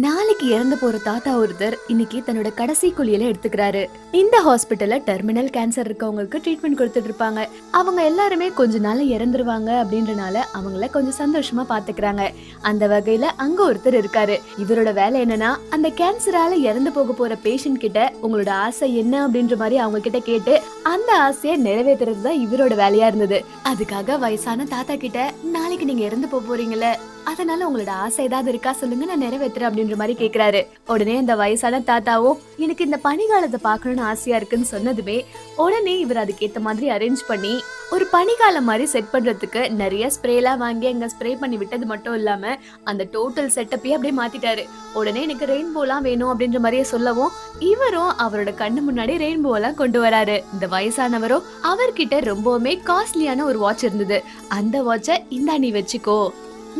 நாளைக்கு இறந்து போற தாத்தா ஒருத்தர் இன்னைக்கு தன்னோட கடைசி குளியல எடுத்துக்கிறாரு. இந்த ஹாஸ்பிட்டல்ல டெர்மினல் கேன்சர் இருக்கவங்களுக்கு ட்ரீட்மெண்ட் கொடுத்துட்டு இருப்பாங்க. அவங்க எல்லாருமே கொஞ்ச நாள்ல இறந்துருவாங்க அப்படின்றனால அவங்கள கொஞ்சம் சந்தோஷமா பாத்துக்கிறாங்க. அந்த வகையில அங்க ஒருத்தர் இருக்காரு. இவரோட வேலை என்னன்னா, அந்த கேன்சரால இறந்து போக போற பேஷண்ட் கிட்ட உங்களோட ஆசை என்ன அப்படின்ற மாதிரி அவங்க கிட்ட கேட்டு அந்த ஆசையை நிறைவேற்றுறது தான் இவரோட வேலையா இருந்தது. அதுக்காக வயசான தாத்தா கிட்ட, நாளைக்கு நீங்க இறந்து போறீங்கல்ல, அதனால உங்களோட ஆசை ஏதாவது இருக்கா சொல்லுங்க, நான் நிறைவேற்றுறேன் அப்படின்ற மாதிரி கேக்குறாரு. உடனே அந்த வயசான தாத்தாவும் எனக்கு இந்த பனிகாலத்தை பார்க்கணும்னு ஆசையா இருக்குன்னு சொன்னதுமே உடனே இவர் அதுக்கேத்த மாதிரி அரேஞ்ச் பண்ணி ஒரு பனிகாலம் மாதிரி செட் பண்றதுக்கு நிறைய ஸ்ப்ரேலாம் வாங்கி அங்க ஸ்ப்ரே பண்ணி விட்டது மட்டும் இல்லாம அந்த டோட்டல் செட்டப்பே அப்படியே மாத்திட்டாரு. உடனே எனக்கு ரெயின்போலாம் வேணும் அப்படின்ற மாதிரியே சொல்லவும் இவரும் அவரோட கண்ணு முன்னாடி ரெயின்போ எல்லாம் கொண்டு வராரு. இந்த வயசானவரும் அவர்கிட்ட ரொம்பவுமே காஸ்ட்லியான ஒரு வாட்ச் இருந்தது. அந்த வாட்சை இந்தா நீ வச்சுக்கோ,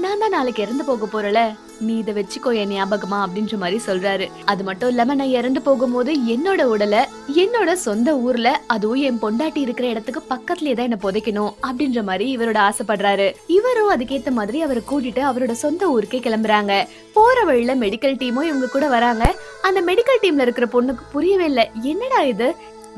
நான் தான் நாளைக்கு இறந்து போக போறல, நீ இதை வச்சுக்கோ என் ஞாபகமா அப்படின்ற மாதிரி சொல்றாரு. அது மட்டும் இல்லாம நான் இறந்து போகும்போது என்னோட உடலை என்னோட சொந்த ஊர்ல, அதுவும் என் பொண்டாட்டி இருக்கிற இடத்துக்கு பக்கத்துலயே தான் என்ன புதைக்கணும் அப்படின்ற மாதிரி இவரோட ஆசைப்படுறாரு. இவரும் அதுக்கேத்த மாதிரி அவரை கூட்டிட்டு அவரோட சொந்த ஊருக்கே கிளம்புறாங்க. போற வழியில மெடிக்கல் டீமும் இவங்க கூட வராங்க. அந்த மெடிக்கல் டீம்ல இருக்கிற பொண்ணுக்கு புரியவே இல்லை, என்னடா இது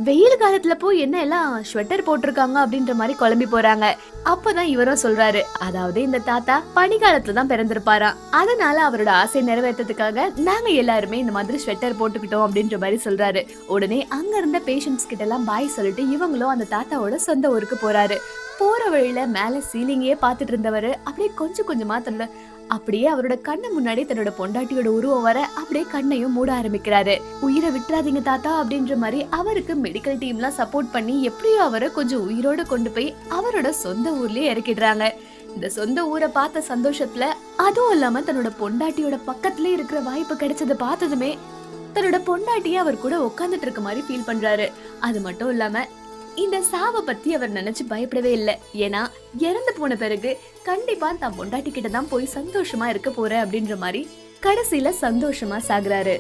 வெயில் காலத்துல போய் என்ன எல்லாம் ஸ்வெட்டர் போட்டிருக்காங்க அப்படின்ற மாதிரி குழம்பி போறாங்க. அப்பதான் இவரும் சொல்றாரு, அதாவது இந்த தாத்தா பனிக்காலத்துல தான் பிறந்திருப்பாராம், அதனால அவரோட ஆசை நிறைவேற்றதுக்காக நாங்க எல்லாருமே இந்த மாதிரி ஸ்வெட்டர் போட்டுக்கிட்டோம் அப்படின்ற மாதிரி சொல்றாரு. உடனே அங்க இருந்த பேஷண்ட்ஸ் கிட்ட எல்லாம் பாய் சொல்லிட்டு இவங்களும் அந்த தாத்தாவோட சொந்த ஊருக்கு போறாரு. போற வழியில மேல சீலிங்கே பாத்துட்டு இருந்தவரு அப்படியே கொஞ்சம் கொஞ்சமா தன்னோட அப்படியே அவரோட கண்ணு முன்னாடி தன்னோட பொண்டாட்டியோட உருவம் வர அப்படியே கண்ணையும் மூட ஆரம்பிக்கிறாரு. உயிரை விட்டுறாதீங்க தாத்தா அப்படின்ற மாதிரி அவருக்கு மெடிக்கல் டீம்லாம் சப்போர்ட் பண்ணி எப்படியோ அவரை கொஞ்சம் உயிரோட கொண்டு போய் அவரோட சொந்த ஊர்லயே இறக்கிடுறாங்க. இந்த சொந்த ஊரை பார்த்த சந்தோஷத்துல, அதுவும் இல்லாம தன்னோட பொண்டாட்டியோட பக்கத்துல இருக்கிற வாய்ப்பு கிடைச்சதை பார்த்ததுமே தன்னோட பொண்டாட்டியே அவர் கூட உட்காந்துட்டு இருக்க மாதிரி ஃபீல் பண்றாரு. அது மட்டும் இல்லாம இந்த சாவை பத்தி அவர் நினைச்சு பயப்படவே இல்லை. ஏன்னா இறந்து போன பிறகு கண்டிப்பா தான் பொண்டாட்டி கிட்ட தான் போய் சந்தோஷமா இருக்க போறேன் அப்படின்ற மாதிரி கடைசியில சந்தோஷமா சாகுறாரு.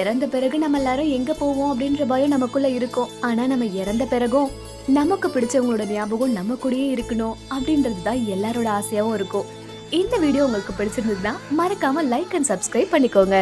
இறந்த பிறகு நம்ம எல்லாரும் எங்க போவோம் அப்படின்ற பயம் நமக்குள்ள இருக்கும். ஆனா நம்ம இறந்த பிறகும் நமக்கு பிடிச்சவங்களோட ஞாபகம் நம்ம கூடயே இருக்கணும் அப்படின்றதுதான் எல்லாரோட ஆசையாவும் இருக்கும். இந்த வீடியோ உங்களுக்கு பிடிச்சிருந்ததுன்னா மறக்காம லைக் அண்ட் சப்ஸ்கிரைப் பண்ணிக்கோங்க.